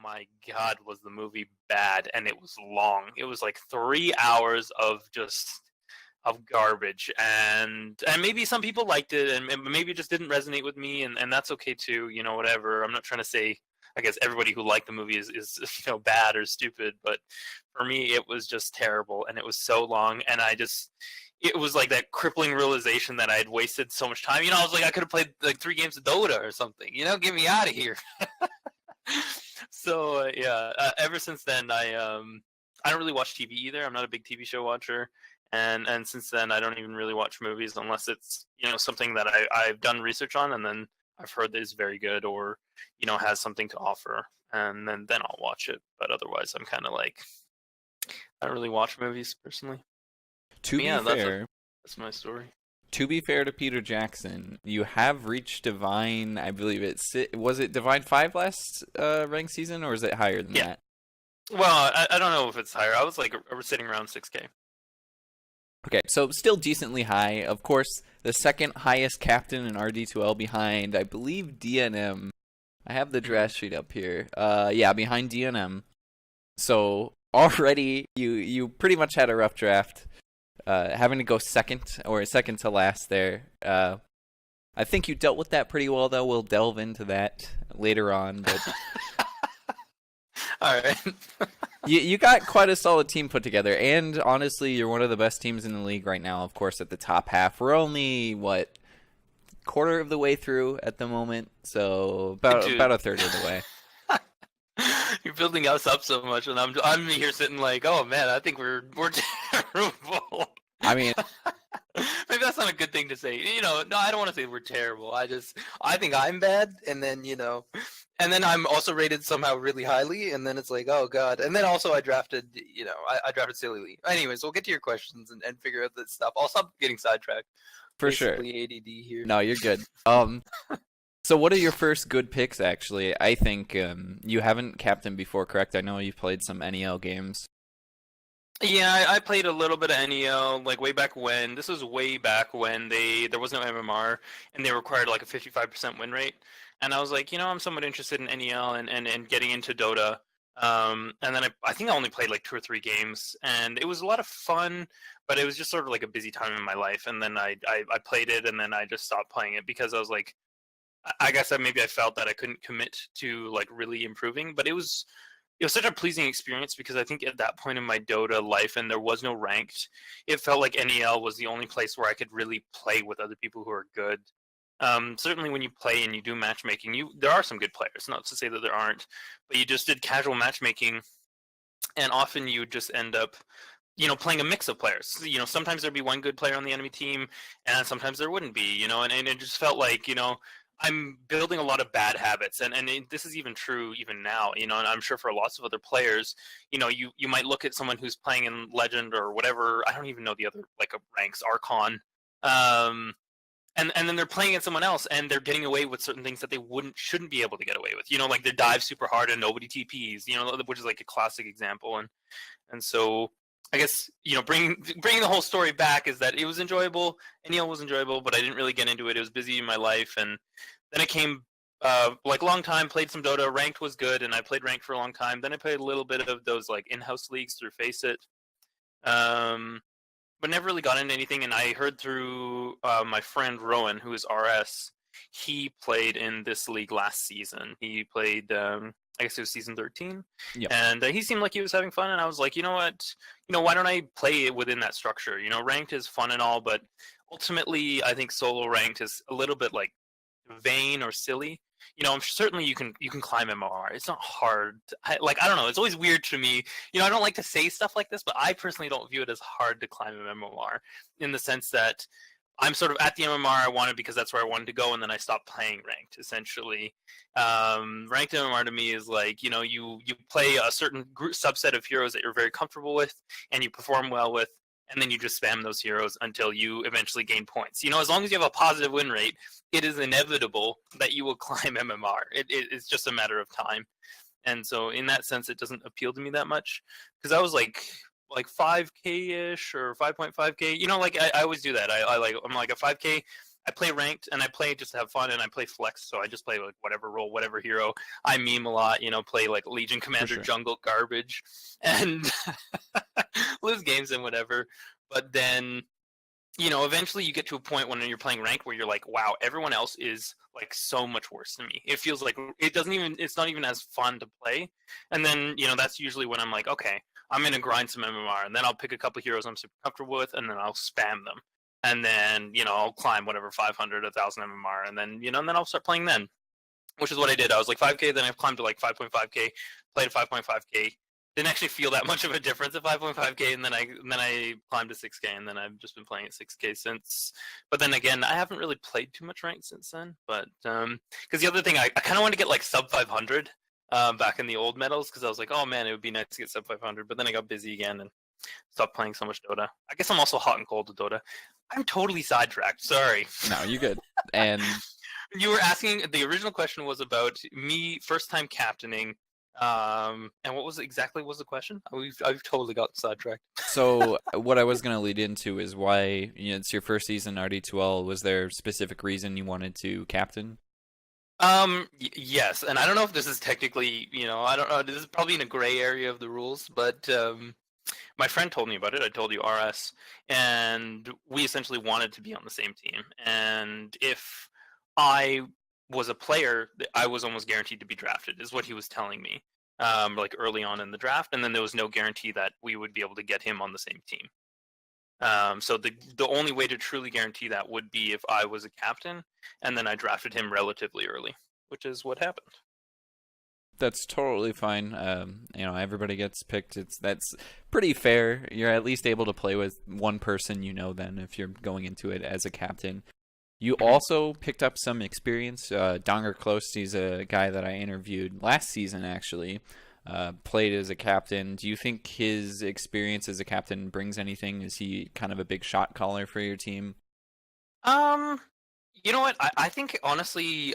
my God, was the movie bad, and it was long. It was like 3 hours of garbage, and maybe some people liked it, and maybe it just didn't resonate with me, and that's okay too. Whatever. I'm not trying to say, I guess, everybody who liked the movie is bad or stupid, but for me it was just terrible, and it was so long, and it was like that crippling realization that I had wasted so much time. I was like, I could have played like 3 games of Dota or something. Get me out of here. So yeah, ever since then I don't really watch TV either. I'm not a big TV show watcher, and since then I don't even really watch movies unless it's something that I've done research on, and then I've heard that it's very good, or has something to offer, and then I'll watch it. But otherwise, I'm kind of like, I don't really watch movies personally. To be fair, that's my story. To be fair to Peter Jackson, you have reached Divine. I believe was it Divine 5 last ranked season, or is it higher than that? Well, I don't know if it's higher. I was like sitting around 6K. Okay, so still decently high. Of course, the second highest captain in RD2L behind, I believe, DNM. I have the draft sheet up here. Behind DNM. So already you pretty much had a rough draft. Having to go second to last there. I think you dealt with that pretty well, though. We'll delve into that later on. But all right. You got quite a solid team put together, and honestly, you're one of the best teams in the league right now. Of course, at the top half, we're only quarter of the way through at the moment, so about a third of the way. You're building us up so much, and I'm here sitting like, oh man, I think we're terrible. I mean, maybe that's not a good thing to say. No, I don't want to say we're terrible. I think I'm bad, and then and then I'm also rated somehow really highly, and then it's like, oh god. And then also I drafted, I drafted sillily. Anyways, we'll get to your questions and figure out this stuff. I'll stop getting sidetracked. For sure. ADD here. No, you're good. So what are your first good picks, actually? I think you haven't captained before, correct? I know you've played some NEL games. Yeah, I played a little bit of NEL, like way back when. This was way back when there was no MMR, and they required like a 55% win rate. And I was like, I'm somewhat interested in NEL and getting into Dota. And then I think I only played like 2 or 3 games, and it was a lot of fun, but it was just sort of like a busy time in my life. And then I played it, and then I just stopped playing it because I was like, I guess maybe I felt that I couldn't commit to like really improving, but it was such a pleasing experience because I think at that point in my Dota life, and there was no ranked, it felt like NEL was the only place where I could really play with other people who are good. Certainly when you play and you do matchmaking, there are some good players, not to say that there aren't, but you just did casual matchmaking, and often you just end up playing a mix of players. Sometimes there'd be one good player on the enemy team, and sometimes there wouldn't be, and it just felt like, I'm building a lot of bad habits, and this is even true even now, and I'm sure for lots of other players, you might look at someone who's playing in Legend or whatever, I don't even know the other ranks, Archon, and then they're playing against someone else, and they're getting away with certain things that they shouldn't be able to get away with, like they dive super hard and nobody TPs, which is like a classic example, and so I guess, bringing the whole story back is that it was enjoyable. NEL was enjoyable, but I didn't really get into it. It was busy in my life, and then it came long time. Played some Dota. Ranked was good, and I played ranked for a long time. Then I played a little bit of those in-house leagues through Faceit, but never really got into anything. And I heard through my friend Rowan, who is RS, he played in this league last season. He played. I guess it was season 13, yep. And he seemed like he was having fun, and I was like, you know what, why don't I play it within that structure? Ranked is fun and all, but ultimately, I think solo ranked is a little bit like vain or silly. Certainly you can climb MMR. It's not hard. I don't know. It's always weird to me. I don't like to say stuff like this, but I personally don't view it as hard to climb an MMR in the sense that I'm sort of at the MMR I wanted because that's where I wanted to go, and then I stopped playing ranked, essentially. Ranked MMR to me is like, you play a certain subset of heroes that you're very comfortable with and you perform well with, and then you just spam those heroes until you eventually gain points. As long as you have a positive win rate, it is inevitable that you will climb MMR. It's just a matter of time. And so in that sense, it doesn't appeal to me that much because I was like 5K-ish or 5.5K. I always do that. I'm like a 5K, I play ranked and I play just to have fun, and I play flex, so I just play like whatever role, whatever hero. I meme a lot, play like Legion Commander sure. jungle garbage, and lose games and whatever. But then eventually you get to a point when you're playing ranked where you're like, wow, everyone else is like so much worse than me. It feels like it's not even as fun to play. And then, that's usually when I'm like, okay, I'm going to grind some MMR, and then I'll pick a couple heroes I'm super comfortable with, and then I'll spam them. And then, I'll climb whatever 500, 1,000 MMR, and then, and then I'll start playing then, which is what I did. I was like 5K, then I climbed to like 5.5K, played at 5.5K. Didn't actually feel that much of a difference at 5.5K, and then I climbed to 6K, and then I've just been playing at 6K since. But then again, I haven't really played too much ranked since then. But because the other thing, I kind of wanted to get like sub 500 back in the old medals, because I was like, oh man, it would be nice to get sub 500. But then I got busy again and stopped playing so much Dota. I guess I'm also hot and cold to Dota. I'm totally sidetracked. Sorry. No, you good. And you were asking, the original question was about me first time captaining. And what was the question? I've totally got sidetracked. so what I was going to lead into is why it's your first season RD2L. Was there a specific reason you wanted to captain? Yes, and I don't know if this is technically, I don't know. This is probably in a gray area of the rules, but my friend told me about it. I told you RS, and we essentially wanted to be on the same team. And if I was a player, I was almost guaranteed to be drafted, is what he was telling me. Like early on in the draft, and then there was no guarantee that we would be able to get him on the same team. So the only way to truly guarantee that would be if I was a captain, and then I drafted him relatively early, which is what happened. That's totally fine. Everybody gets picked. That's pretty fair. You're at least able to play with one person, then if you're going into it as a captain. You also picked up some experience. Donger Close, he's a guy that I interviewed last season, actually. Played as a captain. Do you think his experience as a captain brings anything? Is he kind of a big shot caller for your team? You know what? I think, honestly,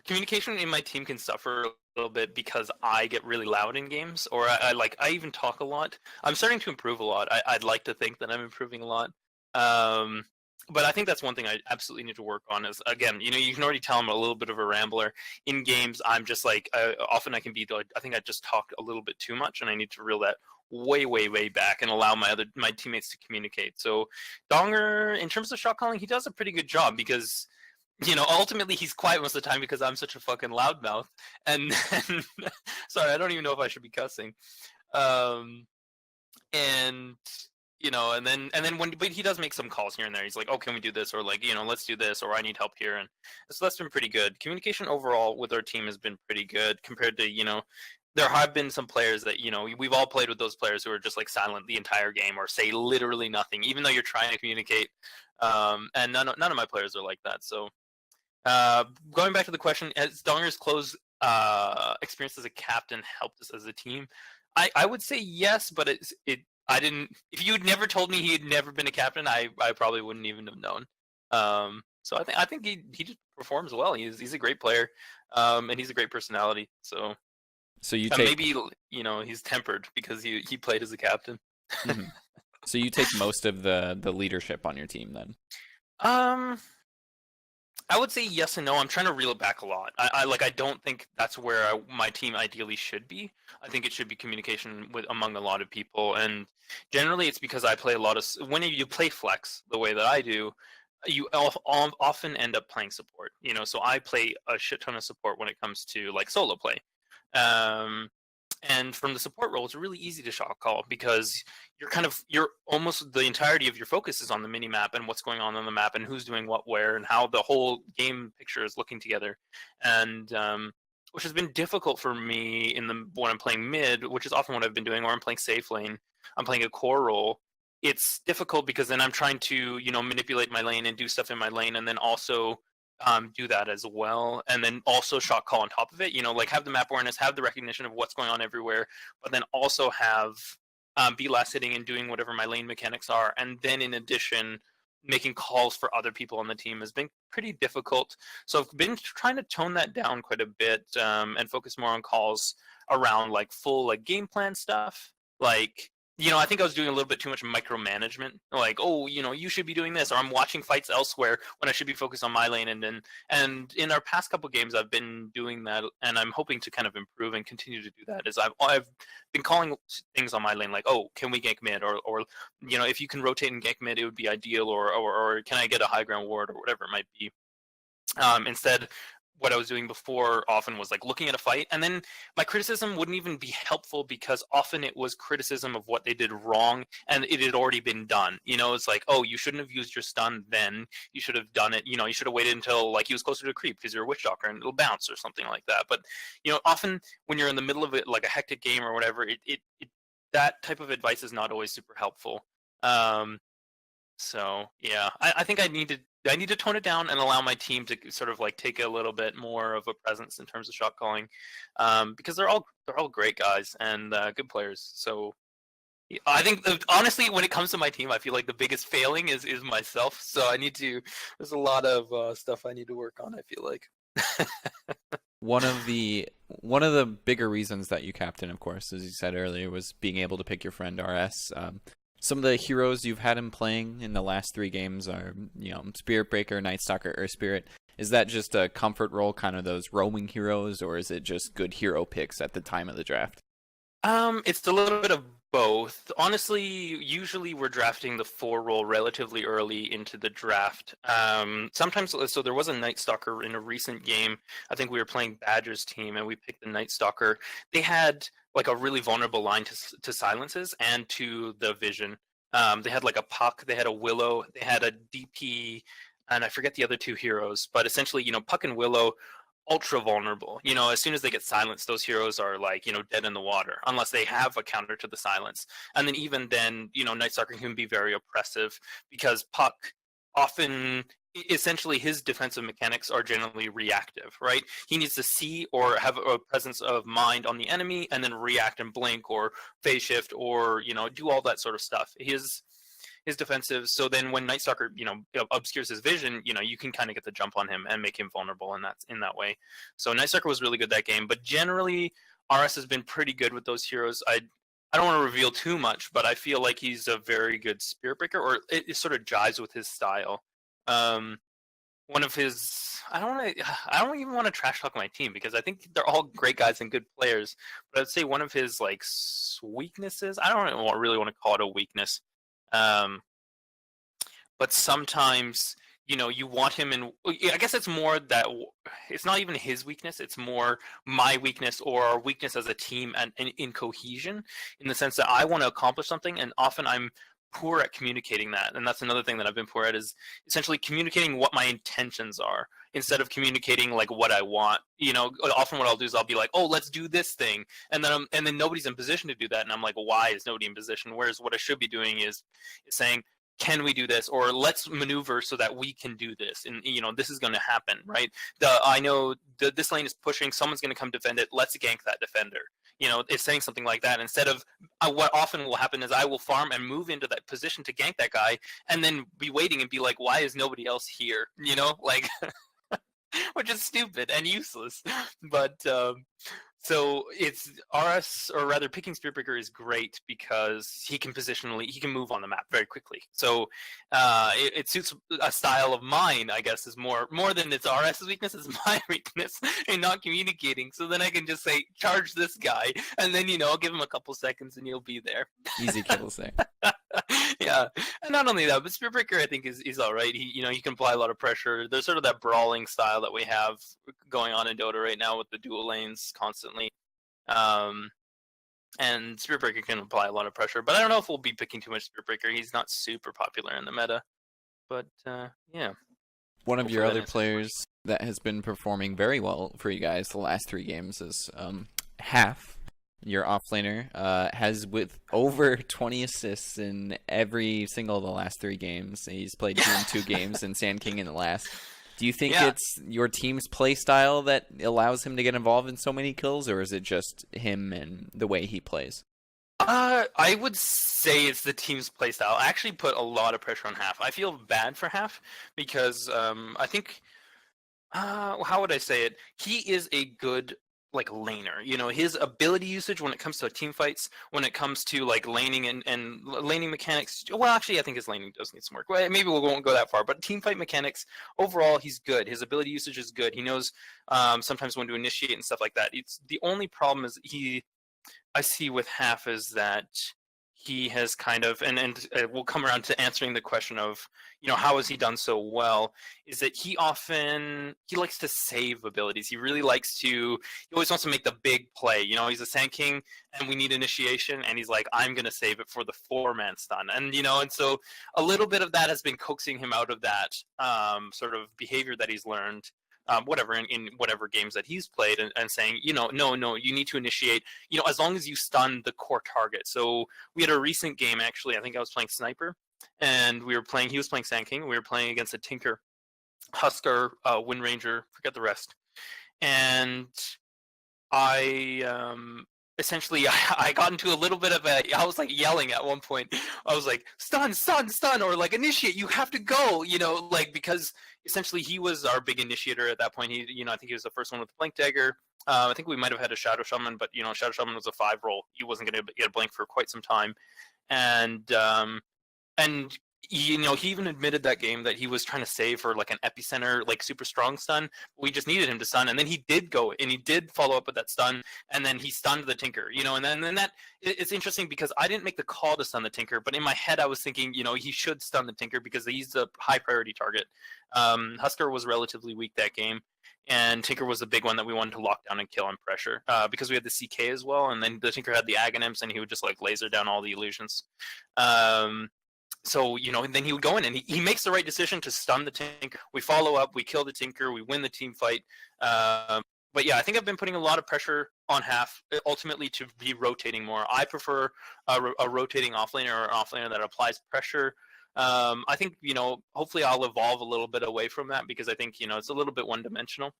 communication in my team can suffer a little bit because I get really loud in games, or I even talk a lot. I'm starting to improve a lot. I'd like to think that I'm improving a lot. But I think that's one thing I absolutely need to work on is, again, you can already tell I'm a little bit of a rambler. In games, I'm just like, often I can be like, I think I just talk a little bit too much, and I need to reel that way, way, way back and allow my teammates to communicate. So Donger, in terms of shot calling, he does a pretty good job because, ultimately he's quiet most of the time because I'm such a fucking loudmouth. And then, sorry, I don't even know if I should be cussing. And but he does make some calls here and there. He's like, oh, can we do this? Or like, let's do this, or I need help here. And so that's been pretty good. Communication overall with our team has been pretty good compared to, there have been some players that, we've all played with those players who are just like silent the entire game or say literally nothing, even though you're trying to communicate. And none of my players are like that. So going back to the question, has Donger's close experience as a captain helped us as a team? I would say yes, but I didn't. If you had never told me he had never been a captain, I probably wouldn't even have known. So I think he just performs well. He's a great player, and he's a great personality. So you take maybe he's tempered because he played as a captain. Mm-hmm. So you take most of the leadership on your team then. I would say yes and no. I'm trying to reel it back a lot. I don't think that's where my team ideally should be. I think it should be communication among a lot of people, and generally it's because I play a lot of. When you play flex the way that I do, you often end up playing support. So I play a shit ton of support when it comes to like solo play. And from the support role, it's really easy to shot call because you're almost the entirety of your focus is on the mini map and what's going on the map and who's doing what where and how the whole game picture is looking together. And which has been difficult for me when I'm playing mid, which is often what I've been doing, or I'm playing safe lane. I'm playing a core role. It's difficult because then I'm trying to manipulate my lane and do stuff in my lane, and then also do that as well, and then also shot call on top of it. Like have the map awareness, have the recognition of what's going on everywhere, but then also have be last hitting and doing whatever my lane mechanics are, and then in addition making calls for other people on the team has been pretty difficult. So I've been trying to tone that down quite a bit and focus more on calls around like full like game plan stuff, like I think I was doing a little bit too much micromanagement. Like, oh, you should be doing this, or I'm watching fights elsewhere when I should be focused on my lane. And in our past couple games, I've been doing that, and I'm hoping to kind of improve and continue to do that. Is I've been calling things on my lane like, oh, can we gank mid, or if you can rotate and gank mid, it would be ideal, or can I get a high ground ward, or whatever it might be. Instead, what I was doing before often was like looking at a fight, and then my criticism wouldn't even be helpful because often it was criticism of what they did wrong, and it had already been done. It's like, oh, you shouldn't have used your stun then. You should have done it. You should have waited until like he was closer to creep because you're a witch doctor and it'll bounce or something like that. But often when you're in the middle of it, like a hectic game or whatever, it that type of advice is not always super helpful. So yeah, I think I need to tone it down and allow my team to sort of like take a little bit more of a presence in terms of shot calling, because they're all great guys and good players. So I think honestly, when it comes to my team, I feel like the biggest failing is myself. So I need to. There's a lot of stuff I need to work on. I feel like. One of the bigger reasons that you captain, of course, as you said earlier, was being able to pick your friend RS. Some of the heroes you've had him playing in the last 3 games are, Spirit Breaker, Night Stalker, Earth Spirit. Is that just a comfort role, kind of those roaming heroes, or is it just good hero picks at the time of the draft? It's a little bit of both. Honestly, usually we're drafting the 4 role relatively early into the draft. Sometimes, so there was a Night Stalker in a recent game. I think we were playing Badger's team, and we picked the Night Stalker. They had like a really vulnerable line to silences and to the vision. They had like a Puck, they had a Willow, they had a DP, and I forget the other 2 heroes. But essentially, Puck and Willow, ultra vulnerable. As soon as they get silenced, those heroes are like, dead in the water, unless they have a counter to the silence. And then even then, Night Stalker can be very oppressive because Puck often, essentially his defensive mechanics are generally reactive, right? He needs to see or have a presence of mind on the enemy and then react and blink or phase shift or, do all that sort of stuff. His defensive. So then when Night Stalker, obscures his vision, you can kind of get the jump on him and make him vulnerable, and that's in that way. So Night Stalker was really good that game, but generally RS has been pretty good with those heroes. I don't want to reveal too much, but I feel like he's a very good Spirit Breaker, or it sort of jives with his style. One of his, I don't even want to trash talk my team because I think they're all great guys and good players. But I'd say one of his like weaknesses, I don't really want to call it a weakness. But sometimes, you want him in. I guess it's more that it's not even his weakness. It's more my weakness or our weakness as a team and in cohesion, in the sense that I want to accomplish something, and often I'm poor at communicating that. And that's another thing that I've been poor at, is essentially communicating what my intentions are instead of communicating like what I want. Often what I'll do is I'll be like, oh, let's do this thing, and then nobody's in position to do that, and I'm like, why is nobody in position? Whereas what I should be doing is saying, can we do this, or let's maneuver so that we can do this, and this is going to happen, right? I know this lane is pushing, someone's going to come defend it, let's gank that defender. It's saying something like that instead of what often will happen is I will farm and move into that position to gank that guy, and then be waiting and be like, why is nobody else here? Like which is stupid and useless. But so it's RS, or rather picking Spirit Breaker is great because he can move on the map very quickly. So it suits a style of mine, I guess, is more than it's RS's weakness, is my weakness in not communicating. So then I can just say, charge this guy, and then, I'll give him a couple seconds and he'll be there. Easy kills there. Yeah, and not only that, but Spirit Breaker I think is all right. He can apply a lot of pressure. There's sort of that brawling style that we have going on in Dota right now with the dual lanes constantly, and Spirit Breaker can apply a lot of pressure. But I don't know if we'll be picking too much Spirit Breaker. He's not super popular in the meta, but yeah. One of your other players that has been performing very well for you guys the last 3 games is Half. Your offlaner has with over 20 assists in every single of the last 3 games. He's played 2 in 2 games and Sand King in the last. Do you think it's your team's play style that allows him to get involved in so many kills, or is it just him and the way he plays? I would say it's the team's play style. I actually put a lot of pressure on Half. I feel bad for Half because I think, how would I say it? He is a good like laner. You know, his ability usage when it comes to team fights, when it comes to like laning and laning mechanics. Well, actually, I think his laning does need some work. Well, maybe we won't go that far, but team fight mechanics overall, he's good. His ability usage is good. He knows sometimes when to initiate and stuff like that. It's the only problem is I see with Half is that he has kind of, and we'll come around to answering the question of, you know, how has he done so well, is that he likes to save abilities. He really likes to, he always wants to make the big play. You know, he's a Sand King and we need initiation, and he's like, I'm going to save it for the 4-man stun. And, you know, and so a little bit of that has been coaxing him out of that sort of behavior that he's learned. Whatever in whatever games that he's played, and saying, you know, no, you need to initiate, you know, as long as you stun the core target. So we had a recent game, actually, I think I was playing Sniper, and he was playing Sand King, we were playing against a Tinker, Husker, Wind Ranger, forget the rest. And I essentially I got into a little bit of I was like yelling at one point. I was like, stun, stun, stun, or like initiate, you have to go, you know, like, because essentially he was our big initiator at that point. He, you know, I think he was the first one with the Blink Dagger. I think we might have had a Shadow Shaman, but you know, Shadow Shaman was a 5 roll. He wasn't going to get a blink for quite some time, and you know, he even admitted that game that he was trying to save for like an epicenter, like super strong stun. We just needed him to stun, and then he did go and he did follow up with that stun, and then he stunned the Tinker. You know, and then that it's interesting because I didn't make the call to stun the Tinker, but in my head I was thinking, you know, he should stun the Tinker because he's a high priority target. Husker was relatively weak that game, and Tinker was the big one that we wanted to lock down and kill on pressure because we had the CK as well, and then the Tinker had the Aghanims, and he would just like laser down all the illusions. So, you know, and then he would go in and he makes the right decision to stun the Tinker. We follow up, we kill the Tinker, we win the team fight. But yeah, I think I've been putting a lot of pressure on Half ultimately to be rotating more. I prefer a rotating offlaner or an offlaner that applies pressure. I think, you know, hopefully I'll evolve a little bit away from that because I think, you know, it's a little bit one-dimensional.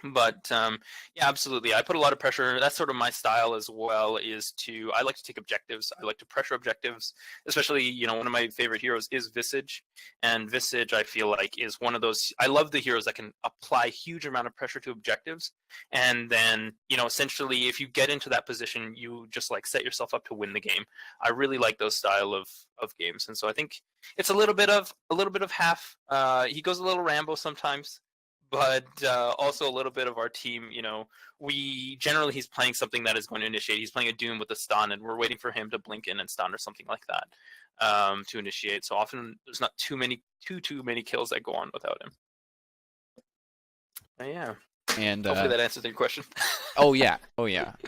But yeah, absolutely. I put a lot of pressure. That's sort of my style as well, is to, I like to take objectives. I like to pressure objectives, especially, you know, one of my favorite heroes is Visage. And Visage, I feel like, is one of those, I love the heroes that can apply huge amount of pressure to objectives. And then, you know, essentially, if you get into that position, you just like set yourself up to win the game. I really like those style of games. And so I think it's a little bit of Half. He goes a little Rambo sometimes, but also a little bit of our team. You know, he's playing something that is going to initiate. He's playing a Doom with a stun, and we're waiting for him to blink in and stun or something like that to initiate. So often there's not too many kills that go on without him. But yeah. And hopefully that answers your question. oh yeah,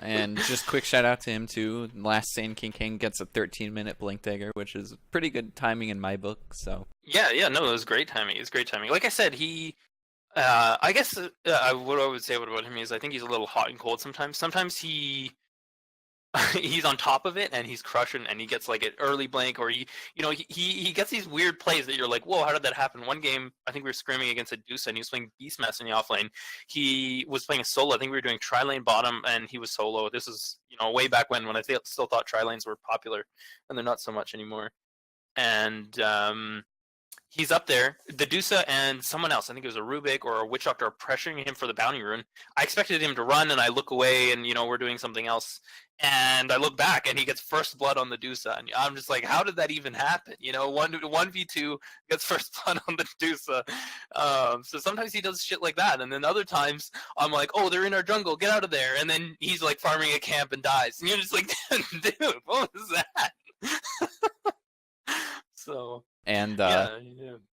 and just quick shout out to him too. Last Sand King gets a 13-minute blink dagger, which is pretty good timing in my book. So yeah, no, it was great timing. It's great timing. Like I said, I guess what I would say about him is I think he's a little hot and cold sometimes. Sometimes he's on top of it and he's crushing, and he gets like an early blank, or he gets these weird plays that you're like, whoa, how did that happen? One game, I think we were scrimming against a Deuce, and he was playing Beastmaster in the offlane. He was playing a solo. I think we were doing tri-lane bottom, and he was solo. This is, you know, way back when I still thought tri-lanes were popular, and they're not so much anymore. And he's up there. The Dusa and someone else, I think it was a Rubik or a Witch Doctor, are pressuring him for the bounty rune. I expected him to run, and I look away, and, you know, we're doing something else. And I look back, and he gets first blood on the Dusa. And I'm just like, how did that even happen? You know, 1v2 gets first blood on the Dusa. So sometimes he does shit like that. And then other times, I'm like, oh, they're in our jungle, get out of there. And then he's like farming a camp and dies. And you're just like, dude, what was that? So... And yeah.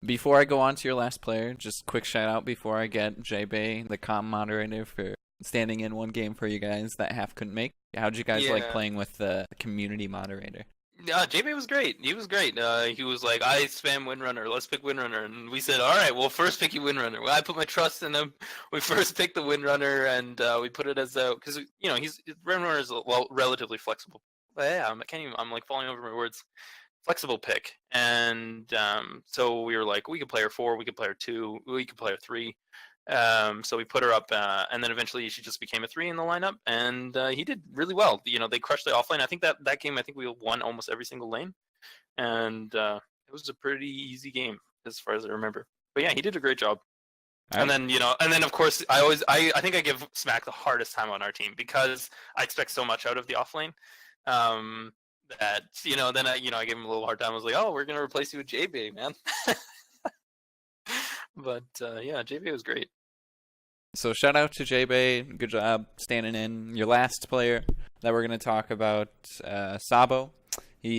Before I go on to your last player, just quick shout out before I get JB, the comm moderator, for standing in one game for you guys that Half couldn't make. How'd you guys like playing with the community moderator? JB was great. He was great. He was like, I spam Windrunner. Let's pick Windrunner. And we said, all right, we'll first pick you Windrunner. Well, I put my trust in him. We first picked the Windrunner, and we put it as a, because, you know, Windrunner is relatively flexible. But yeah, I'm like falling over my words. Flexible pick. And so we were like, we could play her 4, we could play her 2, we could play her 3. So we put her up, and then eventually she just became a 3 in the lineup, and he did really well. You know, they crushed the offlane. I think that game, I think we won almost every single lane, and it was a pretty easy game as far as I remember. But yeah, he did a great job. All And right. then of course I think I give Smack the hardest time on our team because I expect so much out of the offlane. Um, that then I gave him a little hard time. I was like, oh, we're gonna replace you with JB, man. But yeah, JB was great. So shout out to J-Bay. Good job standing in. Your last player that we're going to talk about, Sabo. I'm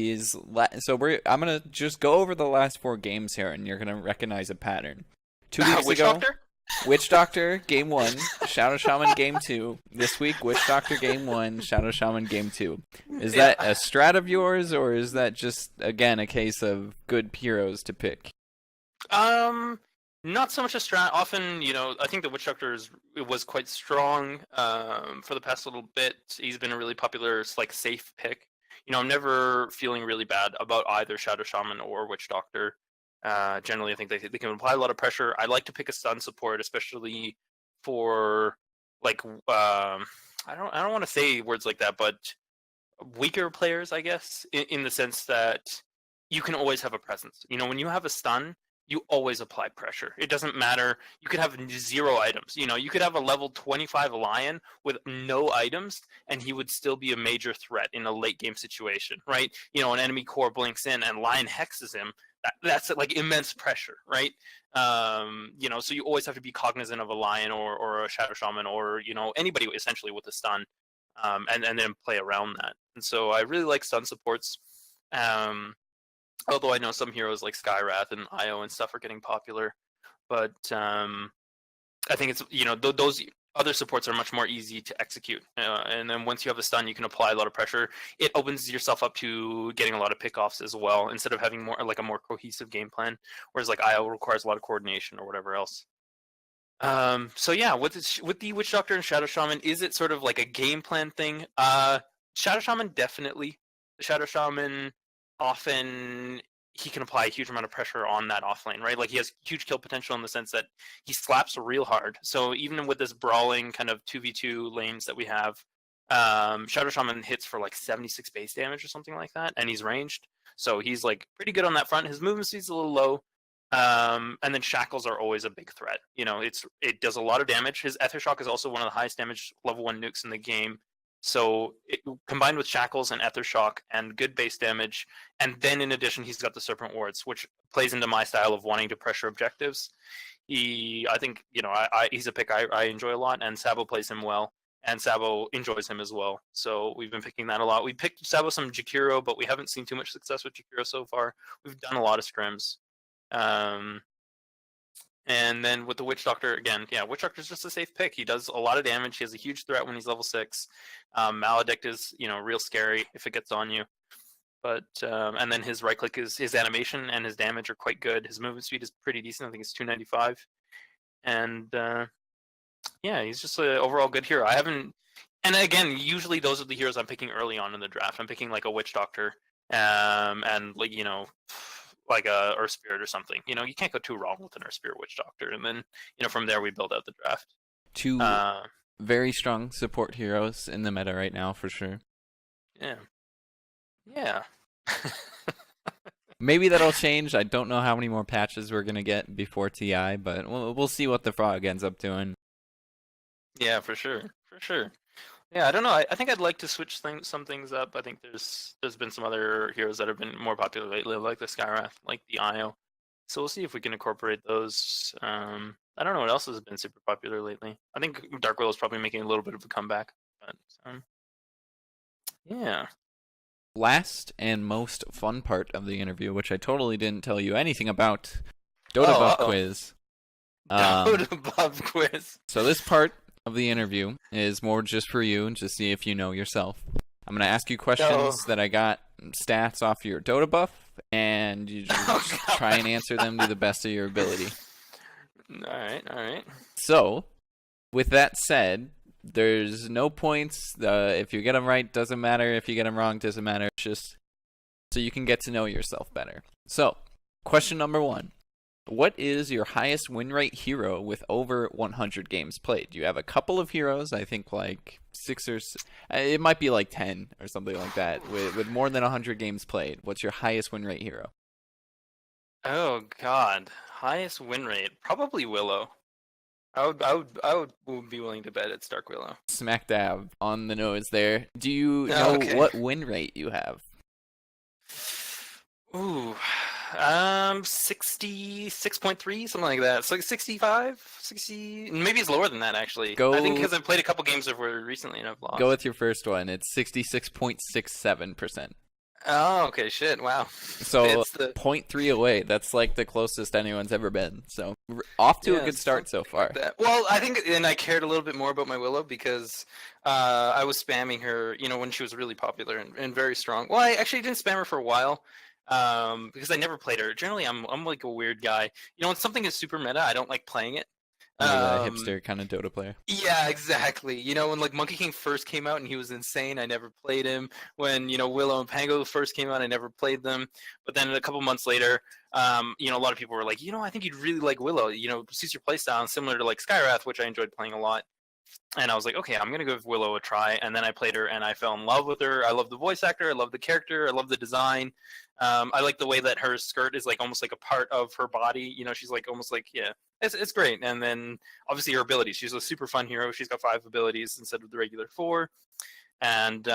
going to just go over the last 4 games here, and you're going to recognize a pattern. 2 weeks Witch ago, Doctor? Witch Doctor Game 1, Shadow Shaman Game 2. This week, Witch Doctor Game 1, Shadow Shaman Game 2. Is that a strat of yours, or is that just, again, a case of good heroes to pick? Not so much a strat. Often, I think the Witch Doctor was quite strong for the past little bit. He's been a really popular, like, safe pick. I'm never feeling really bad about either Shadow Shaman or Witch Doctor. Generally, I think they can apply a lot of pressure. I like to pick a stun support, especially for like I don't want to say words like that, but weaker players, I guess, in the sense that you can always have a presence. When you have a stun, you always apply pressure. It doesn't matter. You could have 0 items. You could have a level 25 lion with no items, and he would still be a major threat in a late game situation, right? An enemy core blinks in and lion hexes him. That's like immense pressure, right? So you always have to be cognizant of a lion or a shadow shaman or anybody essentially with a stun, and then play around that. And so I really like stun supports. Although I know some heroes like Skywrath and Io and stuff are getting popular, but I think it's those other supports are much more easy to execute. And then once you have a stun, you can apply a lot of pressure. It opens yourself up to getting a lot of pickoffs as well, instead of having a more cohesive game plan. Whereas like Io requires a lot of coordination or whatever else. So yeah, with the Witch Doctor and Shadow Shaman, is it sort of like a game plan thing? Shadow Shaman definitely. The Shadow Shaman often he can apply a huge amount of pressure on that offlane, right? Like he has huge kill potential in the sense that he slaps real hard. So even with this brawling kind of 2v2 lanes that we have, Shadow Shaman hits for like 76 base damage or something like that, and he's ranged. So he's like pretty good on that front. His movement speed's a little low. And then shackles are always a big threat. It does a lot of damage. His Ether Shock is also one of the highest damage level 1 nukes in the game. So combined with shackles and Ether Shock and good base damage, and then in addition he's got the Serpent Wards, which plays into my style of wanting to pressure objectives. I think he's a pick I enjoy a lot, and Sabo plays him well, and Sabo enjoys him as well. So we've been picking that a lot. We picked Sabo some Jakiro, but we haven't seen too much success with Jakiro so far. We've done a lot of scrims. And then with the Witch Doctor, again, yeah, Witch Doctor's just a safe pick. He does a lot of damage. He has a huge threat when he's level 6. Maledict is, real scary if it gets on you. But and then his right click his animation and his damage are quite good. His movement speed is pretty decent. I think it's 295. And yeah, he's just an overall good hero. And again, usually those are the heroes I'm picking early on in the draft. I'm picking like a Witch Doctor, and like a Earth Spirit or something. You can't go too wrong with an Earth Spirit Witch Doctor. And then, from there we build out the draft. 2 very strong support heroes in the meta right now, for sure. Yeah. Yeah. Maybe that'll change. I don't know how many more patches we're going to get before TI, but we'll see what the Frog ends up doing. Yeah, for sure. For sure. Yeah, I don't know. I think I'd like to switch some things up. I think there's been some other heroes that have been more popular lately, like the Skywrath, like the Io. So we'll see if we can incorporate those. I don't know what else has been super popular lately. I think Dark Willow is probably making a little bit of a comeback. But yeah. Last and most fun part of the interview, which I totally didn't tell you anything about, Dota Buff quiz. Dota Buff quiz. So this part of the interview is more just for you and to see if you know yourself. I'm going to ask you questions that I got stats off your Dota buff, and you just try and answer them to the best of your ability. Alright. So, with that said, there's no points. If you get them right, doesn't matter. If you get them wrong, doesn't matter. It's just so you can get to know yourself better. So, question number 1. What is your highest win rate hero with over 100 games played? You have a couple of heroes, I think like 6 or it might be like 10 or something like that, with more than 100 games played. What's your highest win rate hero? Oh god, highest win rate, probably Willow. I would be willing to bet it's Dark Willow. Smack dab on the nose there. Do you Oh, know okay. what win rate you have? Ooh, 66.3, something like that. It's like 65, 60. Maybe it's lower than that actually. I think Go because I've played a couple games of her recently and I've go lost. with your first one. It's 66.67%. Oh, okay, shit, wow. So It's the 0.3 away. That's like the closest anyone's ever been. So off to a Yeah, good start so something like far. that. Well, I think, and I cared a little bit more about my Willow because I was spamming her, when she was really popular and very strong. Well, I actually didn't spam her for a while because I never played her. Generally, I'm like a weird guy. When something is super meta, I don't like playing it. You're the Um, hipster kind of Dota player. yeah, exactly. When like Monkey King first came out and he was insane, I never played him. When Willow and Pango first came out, I never played them. But then a couple months later, a lot of people were like, I think you'd really like Willow. Suits your playstyle, and similar to like Skywrath, which I enjoyed playing a lot. And I was like, okay, I'm gonna give Willow a try. And then I played her, and I fell in love with her. I love the voice actor. I love the character. I love the design. I like the way that her skirt is like almost like a part of her body. She's like almost like yeah, it's great. And then obviously her abilities. She's a super fun hero. She's got 5 abilities instead of the regular 4. And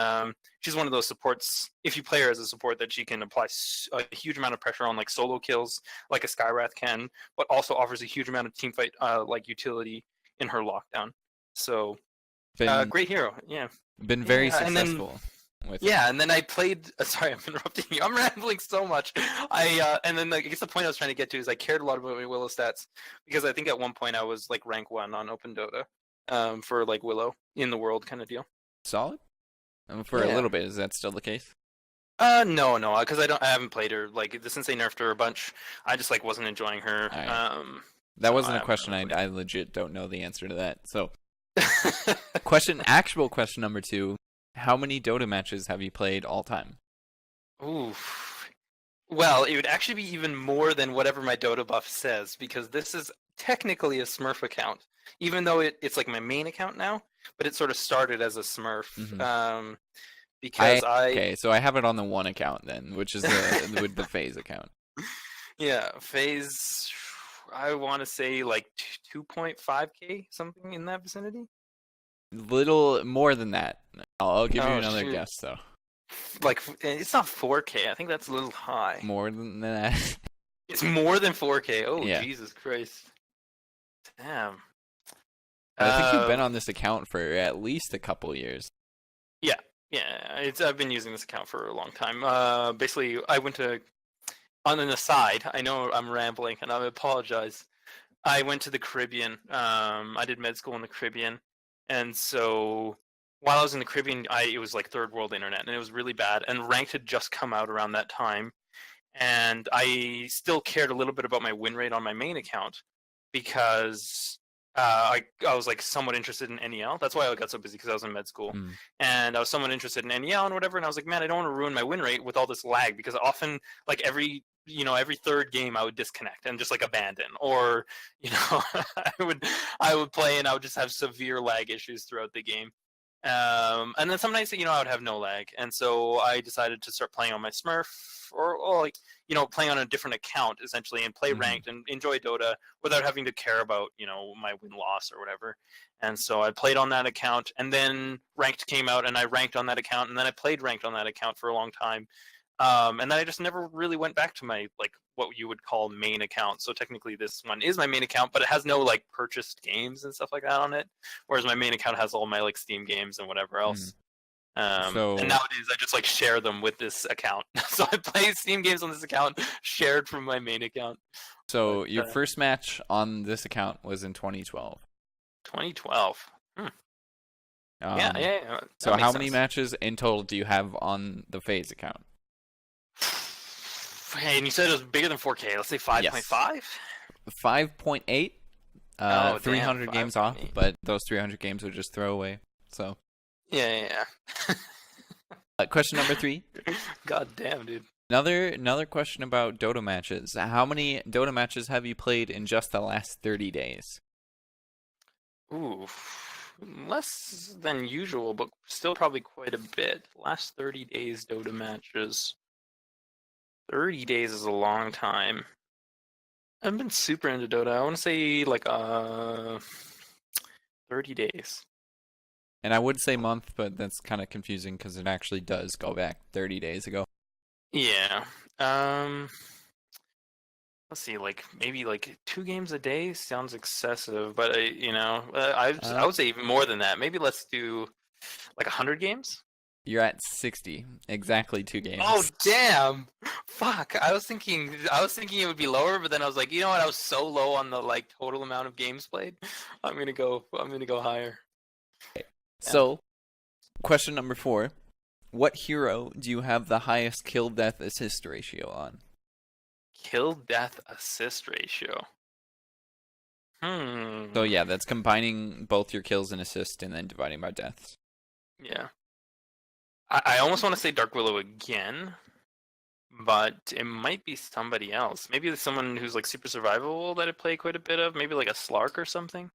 she's one of those supports. If you play her as a support, that she can apply a huge amount of pressure on like solo kills, like a Skywrath can, but also offers a huge amount of teamfight like utility in her lockdown. So Been great hero, yeah. been very Yeah, and then successful with it. yeah, and then I played. Sorry, I'm interrupting you. I'm rambling so much. And then I guess the point I was trying to get to is I cared a lot about my Willow stats because I think at one point I was like rank 1 on Open Dota, for like Willow in the world kind of deal. Solid? For a Yeah. little bit, is that still the case? No, because I haven't played her like since they nerfed her a bunch. I just like wasn't enjoying her. Alright. That So wasn't I a haven't question. really I legit don't know the answer to that. So, played. actual question number 2. How many Dota matches have you played all time? Ooh. Well, it would actually be even more than whatever my Dota buff says, because this is technically a Smurf account, even though it's like my main account now, but it sort of started as a Smurf. Mhm. Because Okay, so I have it on the one account then, which is with the phase account. yeah, phase, I want to say like 2.5k, something in that vicinity. Little more than that. I'll give you Oh another shoot, guess though. like it's not 4k. I think that's a little high. More than that. It's more than 4k. Oh Yeah. Jesus Christ, damn. But I think you've been Uh, on this account for at least a couple years. Yeah, I've been using this account for a long time. Basically, I went to on an aside. I know I'm rambling, and I apologize. I went to the Caribbean. I did med school in the Caribbean, and so while I was in the Caribbean, it was like third world internet, and it was really bad. And Ranked had just come out around that time, and I still cared a little bit about my win rate on my main account because I was like somewhat interested in NEL. That's why I got so busy because I was in med school, Mm. and I was somewhat interested in NEL and whatever. And I was like, man, I don't want to ruin my win rate with all this lag because often, like every third game, I would disconnect and just like abandon, or I would play and I would just have severe lag issues throughout the game. And then some nights, I would have no lag, and so I decided to start playing on my Smurf, or like, playing on a different account essentially, and play Mhm. ranked and enjoy Dota without having to care about my win loss or whatever. And so I played on that account, and then ranked came out, and I ranked on that account, and then I played ranked on that account for a long time. And then I just never really went back to my like what you would call main account. So technically, this one is my main account, but it has no like purchased games and stuff like that on it. Whereas my main account has all my like Steam games and whatever else. So And nowadays I just like share them with this account. So I play Steam games on this account shared from my main account. so But your first match on this account was in 2012. 2012. Yeah, Um, yeah. So That makes how many sense. matches in total do you have on the phase account? Hey, and you said it was bigger than 4K. Let's say 5.5. 5.8. Oh, damn, 300 games off, 5.8. but those 300 games would just throw away. So, Yeah. question number 3. God damn, dude. Another question about Dota matches. How many Dota matches have you played in just the last 30 days? Ooh, less than usual, but still probably quite a bit. Last 30 days Dota matches. 30 days is a long time. I've been super into Dota. I want to say like 30 days. And I would say month, but that's kind of confusing because it actually does go back 30 days ago. Yeah. Um, let's see, like maybe like 2 games a day sounds excessive, but I Uh, would say even more than that. Maybe let's do like 100 games. you're at 60, exactly 2 Oh games. damn! Fuck. I was thinking it would be lower, but then I was like, you know what? I was so low on the like total amount of games played. I'm gonna go higher. Yeah. So, question number 4. What hero do you have the highest kill death assist ratio on? Kill death assist ratio. So Hmm. yeah, that's combining both your kills and assist and then dividing by deaths. Yeah. I almost want to say Dark Willow again, but it might be somebody else. Maybe it's someone who's like super survivable that I play quite a bit of. Maybe like a Slark or something.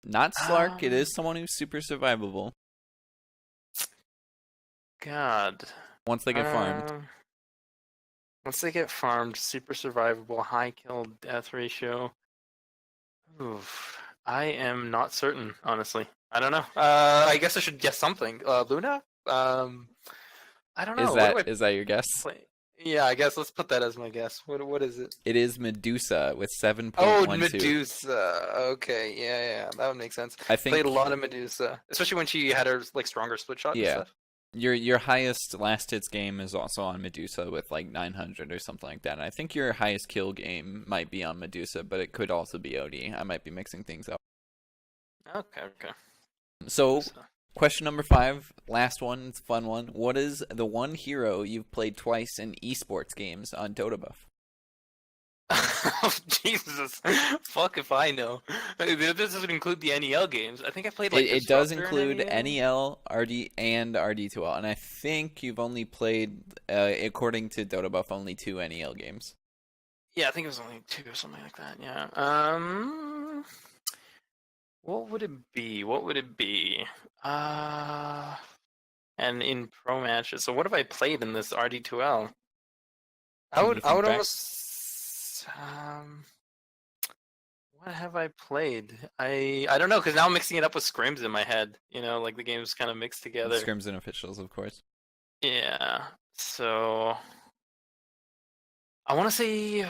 Not Slark, it Um, is someone who's super survivable God. once they get farmed. Um, once they get farmed, super survivable, high kill death ratio. Oof. I am not certain, honestly. I don't know. I guess I should guess something. Luna? I don't Is know. What do that I is that your guess? play? Yeah, I guess let's put that as my guess. What is it? It is Medusa with Oh, 7.12. Medusa. Okay, yeah, that would make sense. I Played a think lot of Medusa, especially when she had her like stronger split shot and yeah. stuff. Your highest last hits game is also on Medusa with like 900 or something like that. And I think your highest kill game might be on Medusa, but it could also be OD. I might be mixing things up. Okay. So, Medusa. question number 5, last one, it's a fun one. What is the one hero you've played twice in esports games on Dota Buff? Oh, Jesus. Fuck if I know. This doesn't include the NEL games. I think I played like It does Disruptor in include NEL. NEL, RD, and RD2L, and I think you've only played, according to Dota Buff, only 2 NEL games. Yeah, I think it was only 2 or something like that. Yeah. What would it be? What would it be? Uh, and in pro matches. So what have I played in this RD2L? I Can would you I think would back? almost what have I played? I don't know because now I'm mixing it up with scrims in my head. Like the games kind of mixed together. Scrims and officials, of course. Yeah. So I want to say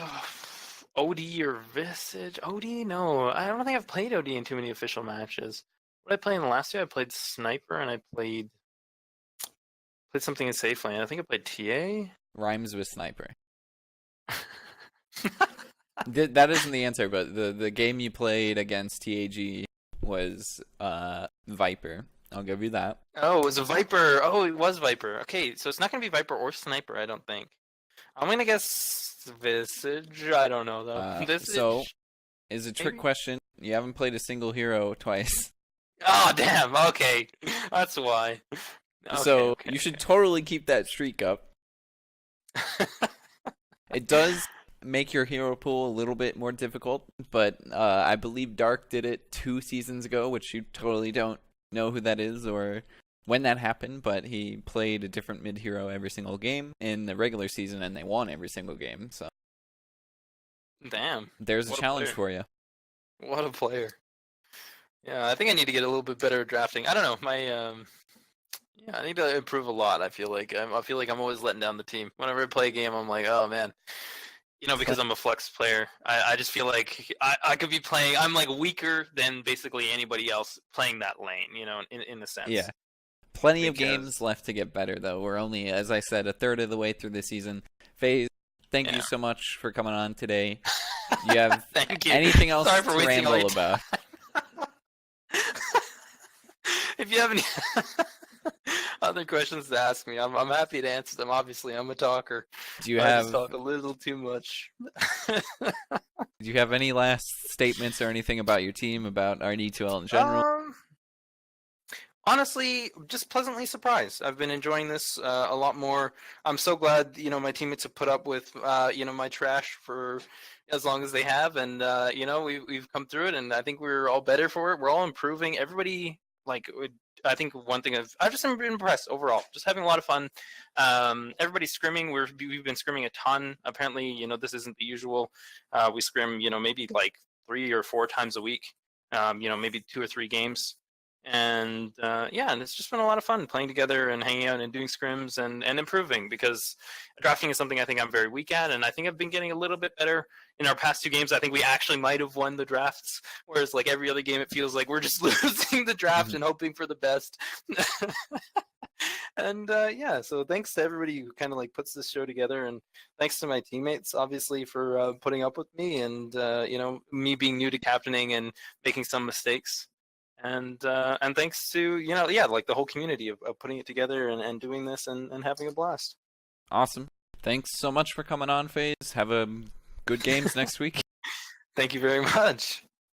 OD or Visage. OD? No, I don't think I've played OD in too many official matches. What did I play in the last year? I played Sniper and I played something in Safe Lane. I think I played TA. Rhymes with Sniper. That isn't the answer, but the game you played against TAG was Viper. I'll give you that. Oh, it was a Viper. Oh, it was Viper. Okay, so it's not gonna be Viper or Sniper, I don't think. I'm gonna guess Visage. I don't know though. So Visage, is a trick maybe? question. You haven't played a single hero twice. Oh, damn. Okay, that's why. Okay, So okay, you should okay. totally keep that streak up. It does make your hero pool a little bit more difficult, but I believe Dark did it 2 seasons ago, which you totally don't know who that is or when that happened, but he played a different mid hero every single game in the regular season and they won every single game. So Damn. there's a What a challenge player. for you. What a player. Yeah, I think I need to get a little bit better at drafting. I don't know. Yeah, I need to improve a lot. I feel like I'm always letting down the team. Whenever I play a game, I'm like, oh man. Because Pl- I'm a flex player, I just feel like I could be playing. I'm like weaker than basically anybody else playing that lane. In a yeah. sense, Plenty of games because left to get better, though. We're only, as I said, a third of the way through the season. FaZe, thank you yeah. so much for coming on today. Do you have Thank you. anything else Sorry for to wasting all your ramble time. about? If you have any other questions to ask me, I'm happy to answer them. Obviously, I'm a talker. Do you I just have talk a little too much. do you have any last statements or anything about your team, about RD2L in general? um, Honestly, just pleasantly surprised. I've been enjoying this a lot more. I'm so glad, my teammates have put up with, my trash for as long as they have, and we've come through it, and I think we're all better for it. We're all improving. Everybody, like, I think one thing I've just been impressed overall. Just having a lot of fun. Everybody's scrimming. We've been scrimming a ton. Apparently, this isn't the usual. We scrim, maybe like 3 or 4 times a week. Maybe 2 or 3 games. And yeah, and it's just been a lot of fun playing together and hanging out and doing scrims and improving, because drafting is something I think I'm very weak at, and I think I've been getting a little bit better. In our past 2 games, I think we actually might have won the drafts, whereas like every other game, it feels like we're just losing the draft and hoping for the best. And yeah, so thanks to everybody who kind of like puts this show together, and thanks to my teammates, obviously, for putting up with me, and me being new to captaining and making some mistakes. And thanks to like the whole community of putting it together and doing this and having a blast. Awesome. Thanks so much for coming on, FaZe. Have a good games next week. Thank you very much.